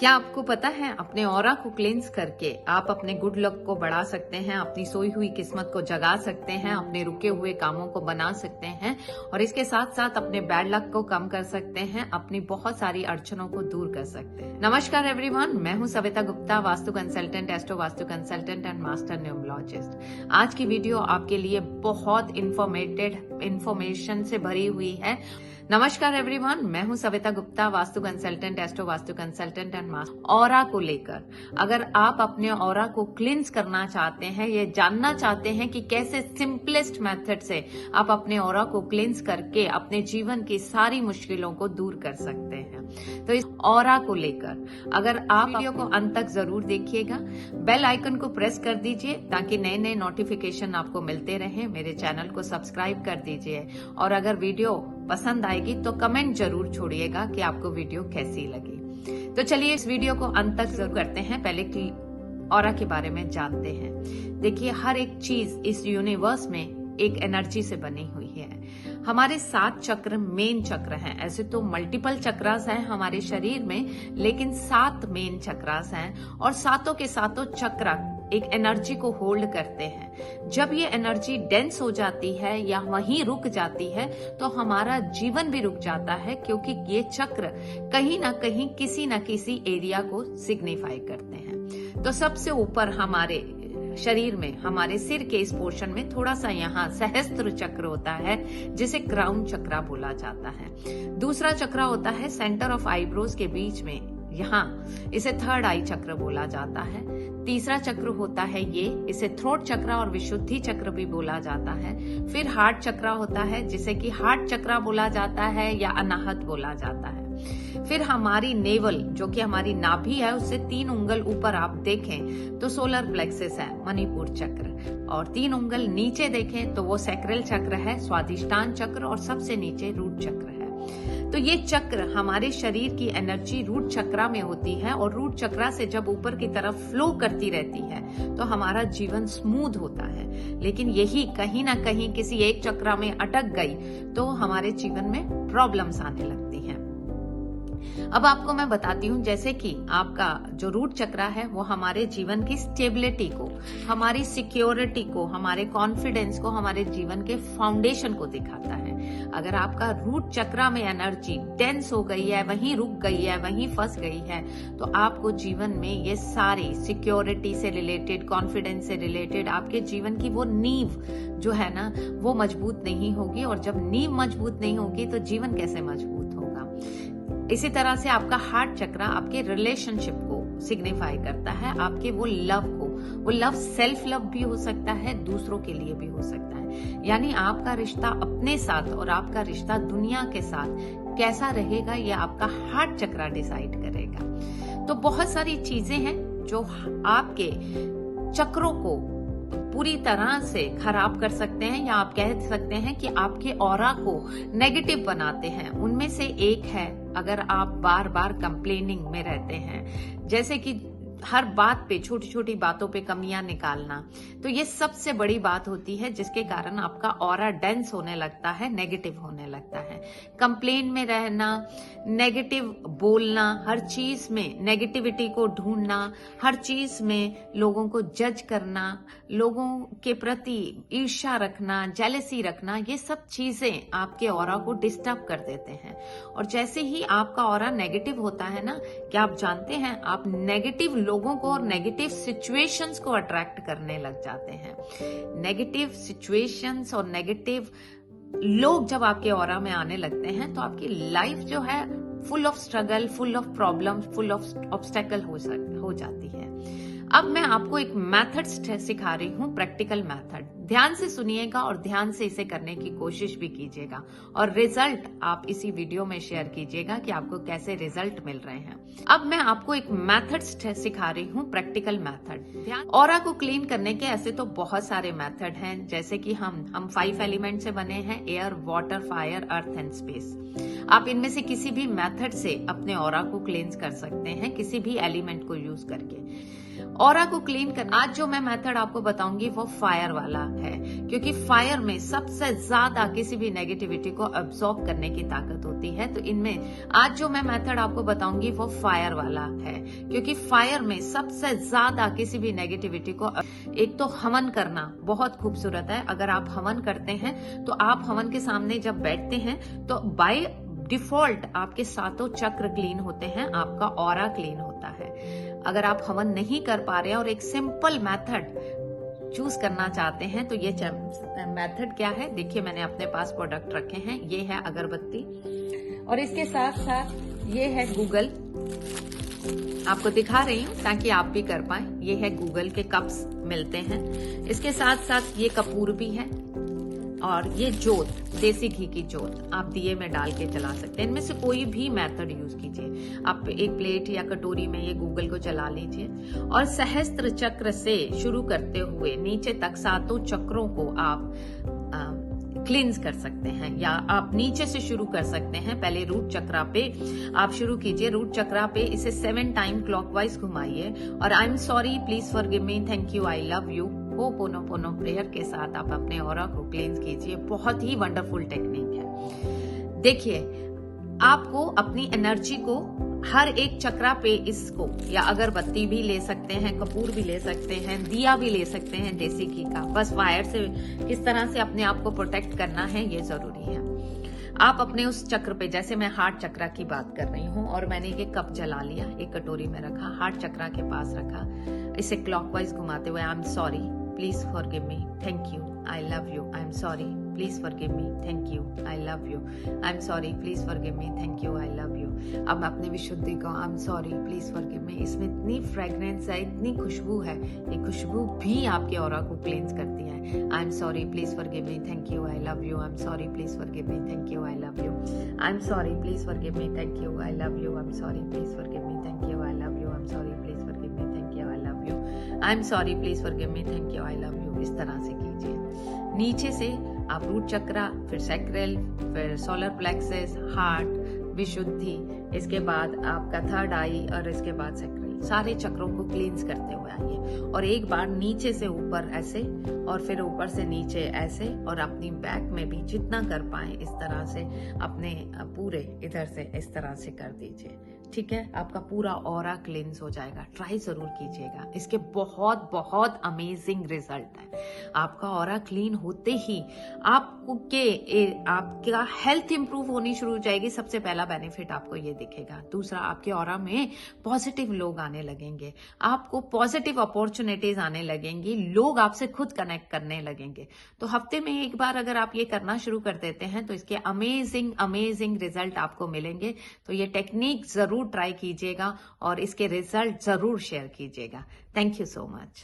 क्या आपको पता है अपने ऑरा को क्लेंस करके आप अपने गुड लक को बढ़ा सकते हैं, अपनी सोई हुई किस्मत को जगा सकते हैं, अपने रुके हुए कामों को बना सकते हैं और इसके साथ साथ अपने बैड लक को कम कर सकते हैं, अपनी बहुत सारी अड़चनों को दूर कर सकते हैं। नमस्कार एवरीवन, मैं हूं Savita Gupta, vastu consultant, astro vastu consultant and master numerologist. आज की वीडियो आपके लिए बहुत इंफॉर्मेशन से भरी हुई है। नमस्कार एवरीवन, मैं हूं Savita Gupta, vastu consultant, astro vastu consultant and master. Aura को लेकर अगर आप अपने ऑरा को क्लींस करना चाहते हैं, ये जानना चाहते हैं कि कैसे सिंपलेस्ट मेथड से आप अपने ऑरा को क्लींस करके अपने जीवन की सारी मुश्किलों को दूर कर सकते हैं, तो इस ऑरा को लेकर अगर आप वीडियो को अंत तक जरूर देखिएगा। बेल आइकन को प्रेस कर दीजिए ताकि नए नए नोटिफिकेशन आपको मिलते रहे। मेरे चैनल को सब्सक्राइब कर दीजिए और अगर वीडियो पसंद आएगी तो कमेंट जरूर छोड़िएगा कि आपको वीडियो कैसी लगी। तो चलिए इस वीडियो को अंत तक जरूर करते हैं। पहले की ऑरा के बारे में जानते हैं। देखिए, हर एक चीज इस यूनिवर्स में एक एनर्जी से बनी हुई है। हमारे 7 चक्र मेन चक्र हैं। ऐसे तो मल्टीपल चक्रास हैं हमारे शरीर में, लेकिन 7 मेन चक्रास हैं और सातों के सातों चक्र एक एनर्जी को होल्ड करते हैं। जब ये एनर्जी डेंस हो जाती है या वहीं रुक जाती है तो हमारा जीवन भी रुक जाता है, क्योंकि ये चक्र कहीं ना कहीं किसी न किसी एरिया को सिग्निफाई करते हैं। तो सबसे ऊपर हमारे शरीर में, हमारे सिर के इस पोर्शन में थोड़ा सा यहाँ सहस्त्र चक्र होता है, जिसे क्राउन चक्र बोला जाता है। दूसरा चक्र होता है सेंटर ऑफ आईब्रोज के बीच में, यहाँ इसे थर्ड आई चक्र बोला जाता है। तीसरा चक्र होता है ये, इसे थ्रोट चक्र और विशुद्धि चक्र भी बोला जाता है। फिर हार्ट चक्र होता है, जिसे कि हार्ट चक्र बोला जाता है या अनाहत बोला जाता है। फिर हमारी नेवल, जो कि हमारी नाभि है, उससे 3 उंगल ऊपर आप देखें तो सोलर प्लेक्सस है, मणिपुर चक्र, और 3 उंगल नीचे देखें तो वो सैक्रल चक्र है, स्वादिष्टान चक्र, और सबसे नीचे रूट चक्र है। तो ये चक्र हमारे शरीर की एनर्जी रूट चक्र में होती है और रूट चक्र से जब ऊपर की तरफ फ्लो करती रहती है तो हमारा जीवन स्मूथ होता है। लेकिन यही कहीं ना कहीं किसी एक चक्र में अटक गई तो हमारे जीवन में प्रॉब्लम्स आने लगती हैं। अब आपको मैं बताती हूँ, जैसे कि आपका जो रूट चक्र है वो हमारे जीवन की स्टेबिलिटी को, हमारी सिक्योरिटी को, हमारे कॉन्फिडेंस को, हमारे जीवन के फाउंडेशन को दिखाता है। अगर आपका रूट चक्र में एनर्जी डेंस हो गई है, वहीं रुक गई है, वहीं फंस गई है, तो आपको जीवन में ये सारी सिक्योरिटी से रिलेटेड, कॉन्फिडेंस से रिलेटेड आपके जीवन की वो नींव जो है ना, वो मजबूत नहीं होगी। और जब नींव मजबूत नहीं होगी तो जीवन कैसे मजबूत होगा। इसी तरह से आपका हार्ट चक्र आपके रिलेशनशिप को सिग्निफाई करता है, आपके वो लव को। वो लव सेल्फ लव भी हो सकता है, दूसरों के लिए भी हो सकता है। यानी आपका रिश्ता अपने साथ और आपका रिश्ता दुनिया के साथ कैसा रहेगा, ये आपका हार्ट चक्र डिसाइड करेगा। तो बहुत सारी चीजें हैं जो आपके चक्रों को पूरी तरह से खराब कर सकते हैं, या आप कह सकते हैं कि आपके ऑरा को नेगेटिव बनाते हैं। उनमें से एक है, अगर आप बार बार कंप्लेनिंग में रहते हैं, जैसे कि हर बात पे, छोटी छोटी बातों पे कमियां निकालना, तो ये सबसे बड़ी बात होती है जिसके कारण आपका ऑरा डेंस होने लगता है, नेगेटिव होने लगता है। कंप्लेन में रहना, नेगेटिव बोलना, हर चीज में नेगेटिविटी को ढूंढना, हर चीज में लोगों को जज करना, लोगों के प्रति ईर्ष्या रखना, जेलसी रखना, ये सब चीजें आपके ऑरा को डिस्टर्ब कर देते हैं। और जैसे ही आपका ऑरा नेगेटिव होता है ना, क्या आप जानते हैं, आप नेगेटिव लोगों को और नेगेटिव सिचुएशंस को अट्रैक्ट करने लग जाते हैं। नेगेटिव सिचुएशंस और नेगेटिव लोग जब आपके ऑरा में आने लगते हैं तो आपकी लाइफ जो है full of struggle, full of problem, full of obstacle हो जाती है। अब मैं आपको एक मेथड सिखा रही हूँ, प्रैक्टिकल मेथड। ध्यान से सुनिएगा और ध्यान से इसे करने की कोशिश भी कीजिएगा और रिजल्ट आप इसी वीडियो में शेयर कीजिएगा कि आपको कैसे रिजल्ट मिल रहे हैं। अब मैं आपको एक मेथड सिखा रही हूँ, प्रैक्टिकल मेथड। ऑरा को क्लीन करने के ऐसे तो बहुत सारे मेथड हैं, जैसे कि हम 5 एलिमेंट से बने हैं, air, water, fire, earth and space. आप इनमें से किसी भी मेथड से अपने ऑरा को क्लींस कर सकते हैं, किसी भी एलिमेंट को यूज करके। ऑरा को क्लीन कर, आज जो मैं मेथड आपको बताऊंगी वो फायर वाला है, क्योंकि फायर में सबसे ज्यादा किसी भी नेगेटिविटी को अब्सॉर्ब करने की ताकत होती है। तो इनमें आज जो मैं मेथड आपको बताऊंगी वो फायर वाला है, क्योंकि फायर में सबसे ज्यादा किसी भी नेगेटिविटी को, एक तो हवन करना बहुत खूबसूरत है। अगर आप हवन करते हैं तो आप हवन के सामने जब बैठते हैं तो बाय डिफॉल्ट आपके सातों चक्र क्लीन होते हैं, आपका ऑरा क्लीन होता है। अगर आप हवन नहीं कर पा रहे हैं और एक सिंपल मेथड चूज करना चाहते हैं तो ये मेथड क्या है, देखिए मैंने अपने पास प्रोडक्ट रखे हैं। ये है अगरबत्ती और इसके साथ साथ ये है गूगल, आपको दिखा रही हूँ ताकि आप भी कर पाए। ये है गूगल के कप्स मिलते हैं, इसके साथ साथ ये कपूर भी है और ये जोत, देसी घी की जोत आप दिए में डाल के जला सकते हैं। इनमें से कोई भी मेथड यूज कीजिए। आप एक प्लेट या कटोरी में ये गूगल को जला लीजिए और सहस्त्र चक्र से शुरू करते हुए नीचे तक सातों चक्रों को आप क्लींस कर सकते हैं, या आप नीचे से शुरू कर सकते हैं। पहले रूट चक्रा पे आप शुरू कीजिए। रूट चक्रा पे इसे 7 टाइम क्लॉकवाइज घुमाइए और I am sorry, please forgive me, thank you, I love you, ho'oponopono prayer के साथ आप अपने ऑरा को क्लींस कीजिए। बहुत ही वंडरफुल टेक्निक है। देखिए, आपको अपनी एनर्जी को हर एक चक्रा पे इसको, या अगरबत्ती भी ले सकते हैं, कपूर भी ले सकते हैं, दिया भी ले सकते हैं देसी घी का। बस फायर से किस तरह से अपने आप को प्रोटेक्ट करना है ये जरूरी है। आप अपने उस चक्र पे, जैसे मैं हार्ट चक्रा की बात कर रही हूँ और मैंने ये कप जला लिया, एक कटोरी में रखा, हार्ट चक्रा के पास रखा, इसे क्लॉकवाइज घुमाते हुए I am sorry, please forgive me, thank you, I love you, I am sorry, please forgive me, thank you, I love you, I am sorry, please forgive me, thank you, I love you. अब मैं अपने विशुद्धि को I am sorry, please forgive me, इसमें इतनी fragrance है, इतनी खुशबू है, ये खुशबू भी आपके ऑरा को क्लींस करती है। I am sorry, please forgive me, thank you, I love you, I am sorry, please forgive me, thank you, I love you, I am sorry, please forgive me, thank you, I love you, I am sorry, please forgive me, thank you, I love you, I am sorry, please forgive me, thank you, I love you, I am sorry, please forgive me, thank you, I love you. इस तरह से कीजिए। नीचे से आप root चक्रा, फिर sacral, फिर solar plexus, heart, विशुद्धि, इसके बाद आपका थर्ड आई और इसके बाद सैक्रल, सारे चक्रों को क्लींस करते हुए आइए। और एक बार नीचे से ऊपर ऐसे और फिर ऊपर से नीचे ऐसे, और अपनी बैक में भी जितना कर पाए इस तरह से अपने पूरे इधर से इस तरह से कर दीजिए। ठीक है, आपका पूरा ऑरा क्लींस हो जाएगा। ट्राई जरूर कीजिएगा, इसके बहुत बहुत अमेजिंग रिजल्ट है। आपका ऑरा क्लीन होते ही आपका हेल्थ इंप्रूव होनी शुरू हो जाएगी। सबसे पहला बेनिफिट आपको ये दिखेगा। दूसरा, आपके ऑरा में पॉजिटिव लोग आने लगेंगे, आपको पॉजिटिव अपॉर्चुनिटीज आने लगेंगी, लोग आपसे खुद कनेक्ट करने लगेंगे। तो हफ्ते में एक बार अगर आप ये करना शुरू कर देते हैं तो इसके अमेजिंग अमेजिंग रिजल्ट आपको मिलेंगे। तो ये टेक्निक जरूर ट्राई कीजिएगा और इसके रिजल्ट जरूर शेयर कीजिएगा। Thank you so much.